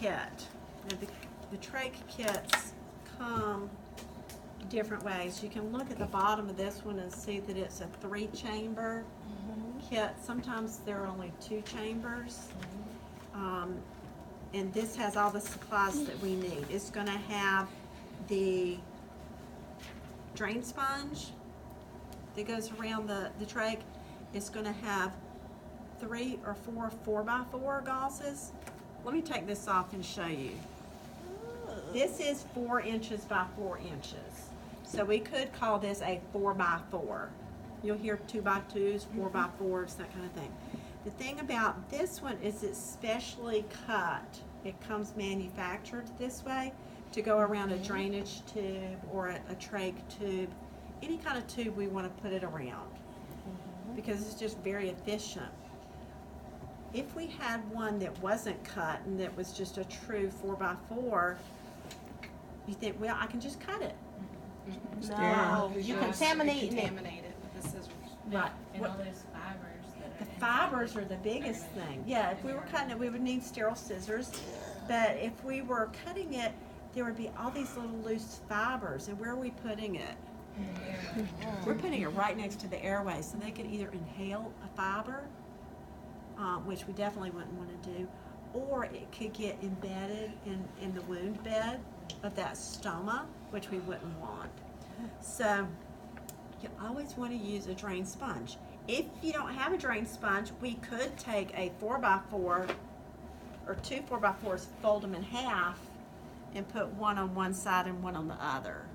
kit. Now the Trach kits come different ways. You can look at the bottom of this one and see that it's a 3-chamber kit. Sometimes there are only 2 chambers. And this has all the supplies that we need. It's going to have the drain sponge that goes around the Trach. It's going to have 3 or 4 4x4 gauzes. Let me take this off and show you. This is 4 inches by 4 inches. So we could call this a 4x4. You'll hear 2x2s, 4x4s, that kind of thing. The thing about this one is it's specially cut. It comes manufactured this way to go around a drainage tube or a Trach tube, any kind of tube we want to put it around, because it's just very efficient. If we had one that wasn't cut and that was just a true 4x4, you think, well, I can just cut it. No, you contaminate it. With the scissors. Right. And all those fibers that The are fibers are the biggest thing. Yeah, if we were cutting it, we would need sterile scissors. But if we were cutting it, there would be all these little loose fibers. And where are we putting it? We're putting it right next to the airway, so they could either inhale a fiber, which we definitely wouldn't want to do, or it could get embedded in the wound bed of that stoma, which we wouldn't want. So you always want to use a drain sponge. If you don't have a drain sponge, we could take a 4x4 or 2 4x4s, fold them in half, and put one on one side and one on the other.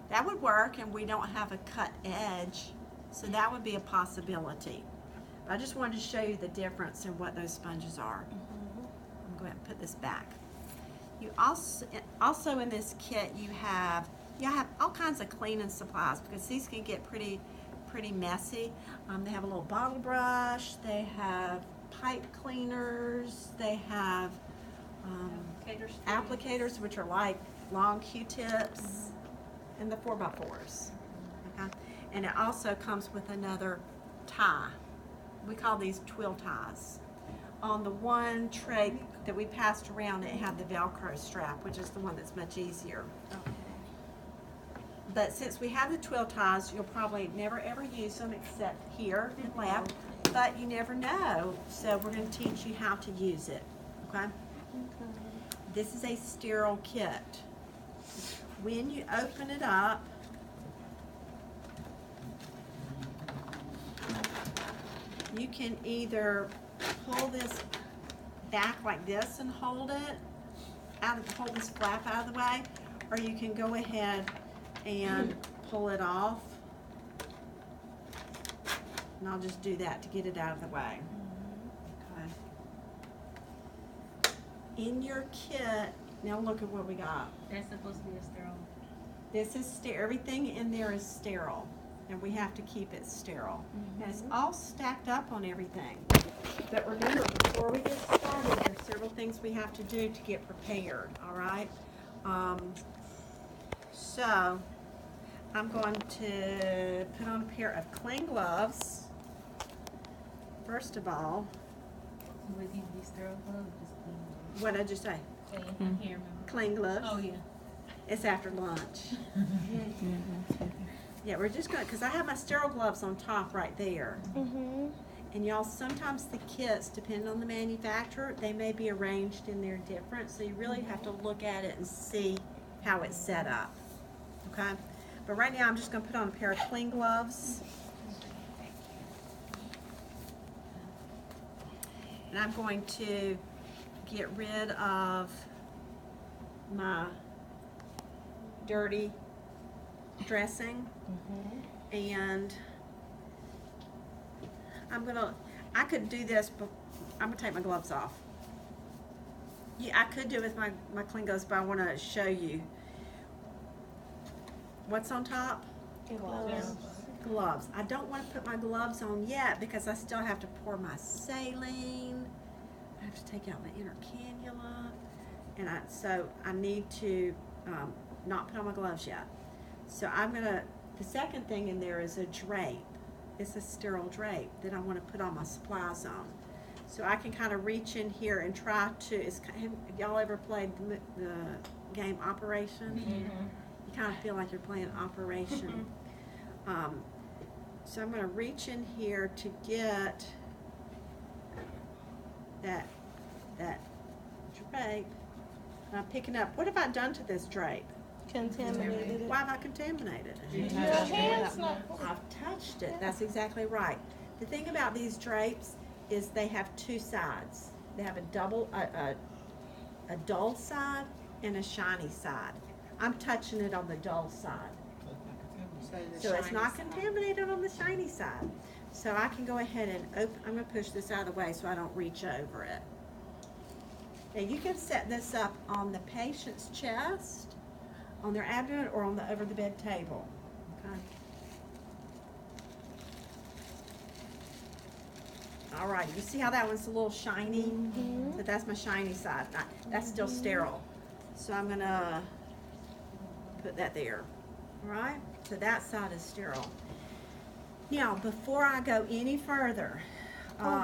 That would work, and we don't have a cut edge, so that would be a possibility. But I just wanted to show you the difference in what those sponges are. I'm going to put this back. You also in this kit you have all kinds of cleaning supplies, because these can get pretty messy. They have a little bottle brush, they have pipe cleaners, they have applicators, which are like long Q-tips, and the 4x4s. Okay? And it also comes with another tie. We call these twill ties. On the one Trach that we passed around, it had the Velcro strap, which is the one that's much easier. Okay. But since we have the twill ties, you'll probably never ever use them except here in lab, but you never know. So we're going to teach you how to use it, okay? This is a sterile kit. When you open it up, you can either pull this back like this and hold this flap out of the way, or you can go ahead and pull it off. And I'll just do that to get it out of the way. Okay. In your kit, now look at what we got. That's supposed to be a sterile. This is everything in there is sterile, and we have to keep it sterile. And it's all stacked up on everything. But remember, before we get started, there's several things we have to do to get prepared, all right? So, I'm going to put on a pair of clean gloves. First of all, Would these be sterile gloves or just clean gloves? what did you say? Clean. I can't remember. Clean gloves? Oh, yeah. It's after lunch. Yeah, we're just going to, because I have my sterile gloves on top right there. And y'all, sometimes the kits, depending on the manufacturer, they may be arranged in there different, so you really have to look at it and see how it's set up, okay? But right now, I'm just going to put on a pair of clean gloves. And I'm going to get rid of my dirty dressing. And I could do this, but I'm gonna take my gloves off. Yeah, I could do it with my clean gloves, but I want to show you what's on top. Gloves. I don't want to put my gloves on yet because I still have to pour my saline. I have to take out my inner cannula, and so I need to not put on my gloves yet. So the second thing in there is a drape. It's a sterile drape that I want to put all my supplies on. So I can kind of reach in here and try to, have y'all ever played the game Operation? You kind of feel like you're playing Operation. So I'm going to reach in here to get that drape. And I'm picking up, what have I done to this drape? Contaminated. Why have I contaminated it? Your hand's not. I've touched it. That's exactly right. The thing about these drapes is they have two sides. They have a dull side and a shiny side. I'm touching it on the dull side. So it's not contaminated on the shiny side. So I can go ahead and I'm going to push this out of the way so I don't reach over it. Now you can set this up on the patient's chest, on their abdomen, or on the over the bed table. Okay. All right, you see how that one's a little shiny? But that's my shiny side. That's still sterile. So I'm gonna put that there. All right, so that side is sterile. Now, before I go any further.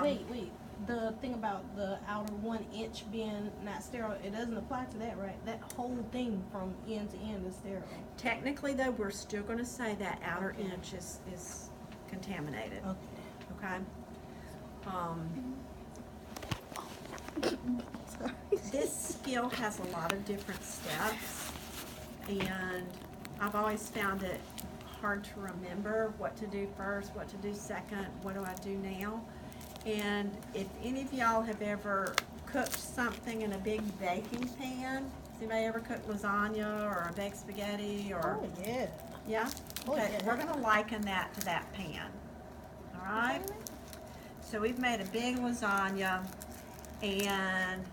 Wait. The thing about the outer 1 inch being not sterile, it doesn't apply to that, right? That whole thing from end to end is sterile. Technically, though, we're still going to say that outer inch is contaminated. Okay. This skill has a lot of different steps, and I've always found it hard to remember what to do first, what to do second, what do I do now. And if any of y'all have ever cooked something in a big baking pan, has anybody ever cooked lasagna or a baked spaghetti or? Oh, yeah. Yeah? Oh, Okay, yeah. we're gonna liken that to that pan. All right? So we've made a big lasagna and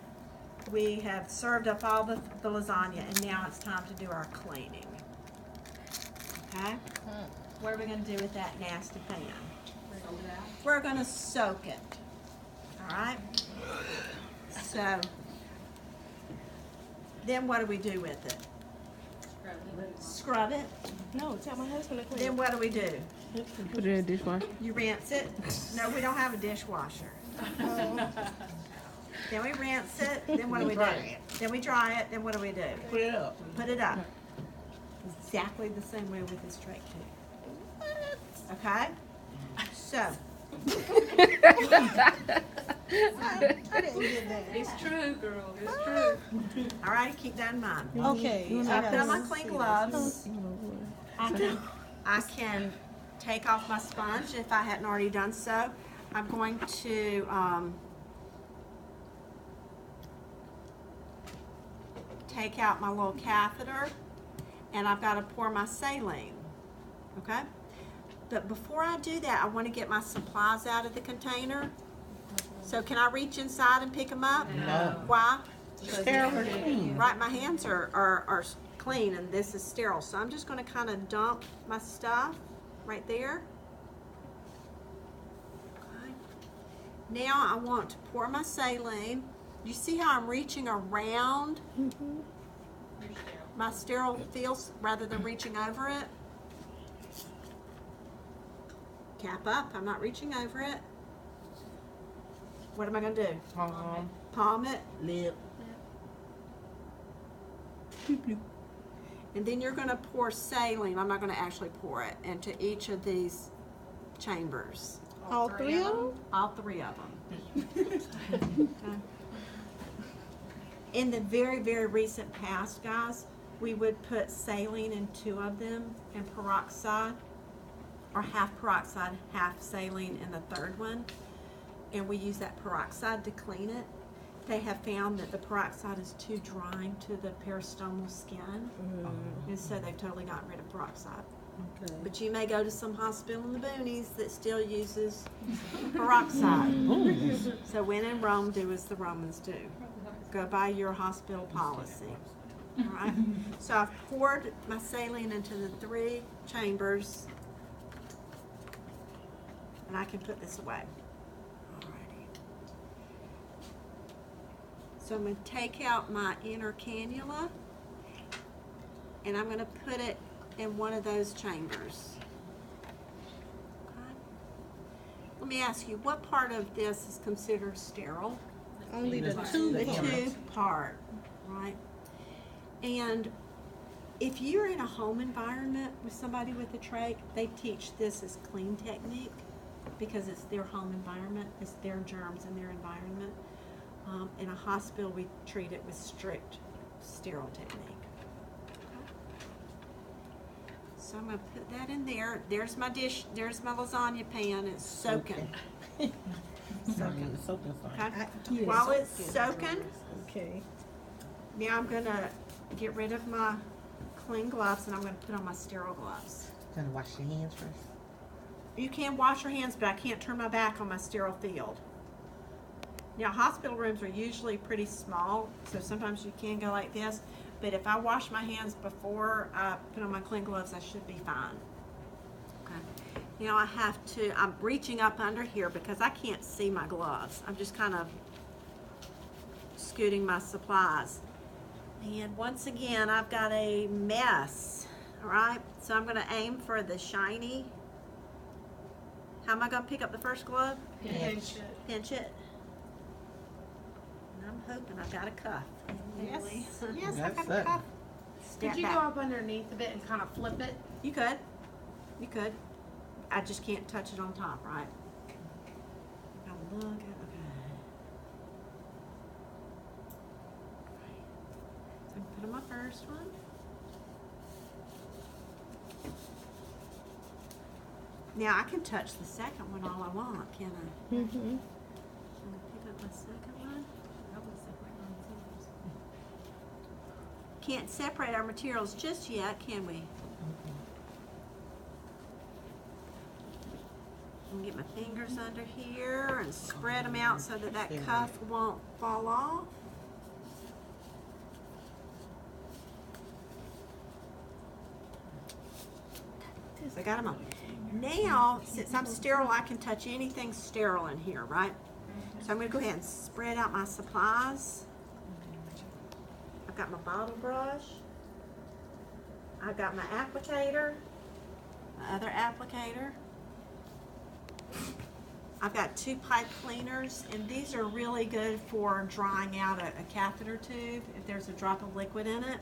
we have served up all the lasagna, and now it's time to do our cleaning. Okay? What are we gonna do with that nasty pan? We're going to soak it. All right? So, then what do we do with it? Scrub it. No, tell my husband to clean Then what do we do? Put it in a dishwasher. You rinse it. No, we don't have a dishwasher. Then we rinse it. Then what do we do? Then we dry it. Then what do we do? Put it up. Put it up. Exactly the same way with this Trach too. Okay? So, I didn't get that. It's true, girl. It's true. all right, keep that in mind. Okay. So I put on my clean gloves. I can take off my sponge if I hadn't already done so. I'm going to take out my little catheter, and I've got to pour my saline. Okay? But before I do that, I want to get my supplies out of the container. So can I reach inside and pick them up? No. Why? Sterile or clean? Right, my hands are clean, and this is sterile. So I'm just going to kind of dump my stuff right there. Okay. Now I want to pour my saline. You see how I'm reaching around my sterile fields rather than reaching over it? Cap up. I'm not reaching over it. What am I going to do? Palm it. Lip. And then you're going to pour saline. I'm not going to actually pour it into each of these chambers. All three of them? All three of them. Okay. In the very, very recent past, guys, we would put saline in 2 of them and peroxide, or half peroxide, half saline in the 3rd one. And we use that peroxide to clean it. They have found that the peroxide is too drying to the peristomal skin, and so they've totally gotten rid of peroxide. Okay. But you may go to some hospital in the boonies that still uses peroxide. So when in Rome, do as the Romans do. Go by your hospital policy. All right? So I've poured my saline into the 3 chambers, and I can put this away. Alrighty. So I'm going to take out my inner cannula, and I'm going to put it in one of those chambers. Okay. let me ask you, what part of this is considered sterile? Only the The two The parts. tube part, right? And if you're in a home environment with somebody with a trach, they teach this as clean technique because it's their home environment, it's their germs in their environment. In a hospital, we treat it with strict sterile technique. So I'm gonna put that in there. There's my dish, there's my lasagna pan, it's soaking. Soaking. Soaking. Okay? Yes. While it's soaking, Okay. now I'm gonna get rid of my clean gloves and I'm gonna put on my sterile gloves. Gonna wash your hands first. You can wash your hands, but I can't turn my back on my sterile field. Now, hospital rooms are usually pretty small, so sometimes you can go like this, but if I wash my hands before I put on my clean gloves, I should be fine. Okay. Now I have to, I'm reaching up under here because I can't see my gloves. I'm just kind of scooting my supplies. And once again, I've got a mess, all right? So I'm gonna aim for the shiny. How am I gonna pick up the first glove? Pinch. Pinch it. And I'm hoping I've got a cuff. Yes. Yes, That's I've got a it. cuff. Could Step you go back. up underneath of it and kind of flip it? You could. You could. I just can't touch it on top, right? Gotta look at, okay. Right. So I'm put on my first one. Now I can touch the second one all I want, can I? Mm-hmm. I'm gonna pick up my second one. Can't separate our materials just yet, can we? I'm gonna get my fingers under here and spread them out so that that cuff won't fall off. I got them on. Now, since I'm sterile, I can touch anything sterile in here, right? So I'm gonna go ahead and spread out my supplies. I've got my bottle brush. I've got my applicator, my other applicator. I've got 2 pipe cleaners, and these are really good for drying out a catheter tube if there's a drop of liquid in it.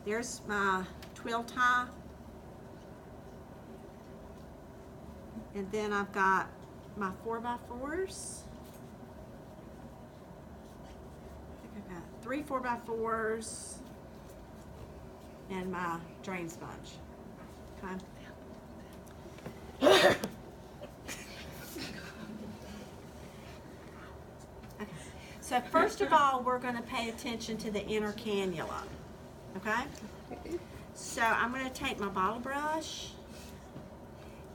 There's my twill tie. And then I've got my 4x4s. I think I've got 3 4x4s and my drain sponge. Okay. Okay. So first of all, we're going to pay attention to the inner cannula. Okay? So I'm going to take my bottle brush.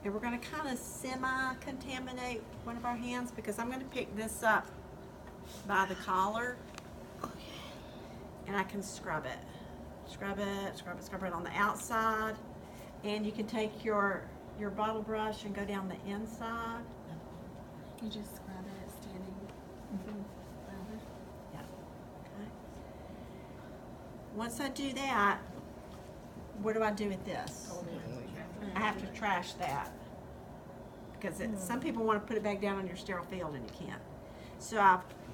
And we're going to kind of semi-contaminate one of our hands because I'm going to pick this up by the collar. And I can scrub it. Scrub it, scrub it, scrub it on the outside. And you can take your bottle brush and go down the inside. You just scrub it standing. Yeah. Okay. Once I do that, what do I do with this? I have to trash that because some people want to put it back down on your sterile field and you can't. So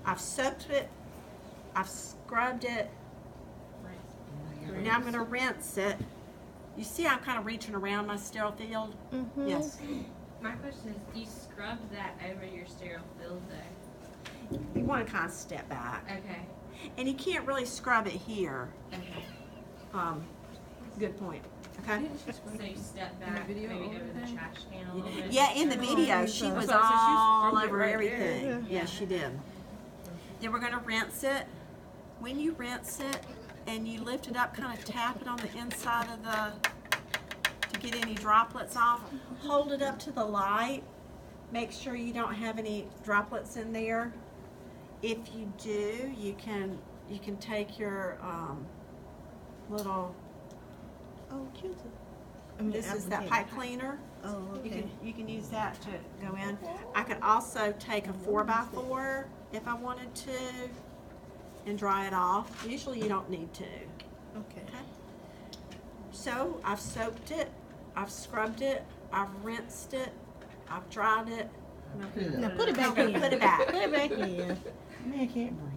I've soaked it, I've scrubbed it. Now I'm going to rinse it. You see I'm kind of reaching around my sterile field? Mm-hmm. Yes. My question is, you scrub that over your sterile field though? You want to kind of step back. Okay. And you can't really scrub it here. Okay. Good point. Okay? So you step back, maybe over the trash can a little bit? Yeah, in the video, she was So she all scrubbed it over right everything. there. Yeah, she did. Then we're gonna rinse it. When you rinse it and you lift it up, kind of tap it on the inside of to get any droplets off. Hold it up to the light. Make sure you don't have any droplets in there. If you do, you can take your little, Oh, cute. this is that pipe cleaner. Oh, okay. You can use that to go in. I could also take a 4x4 if I wanted to and dry it off. Usually you don't need to. Okay. Okay. So I've soaked it, I've scrubbed it, I've rinsed it, I've tried it. Good. Now put it back Okay, in. put it back. Put it back in. Man can't breathe.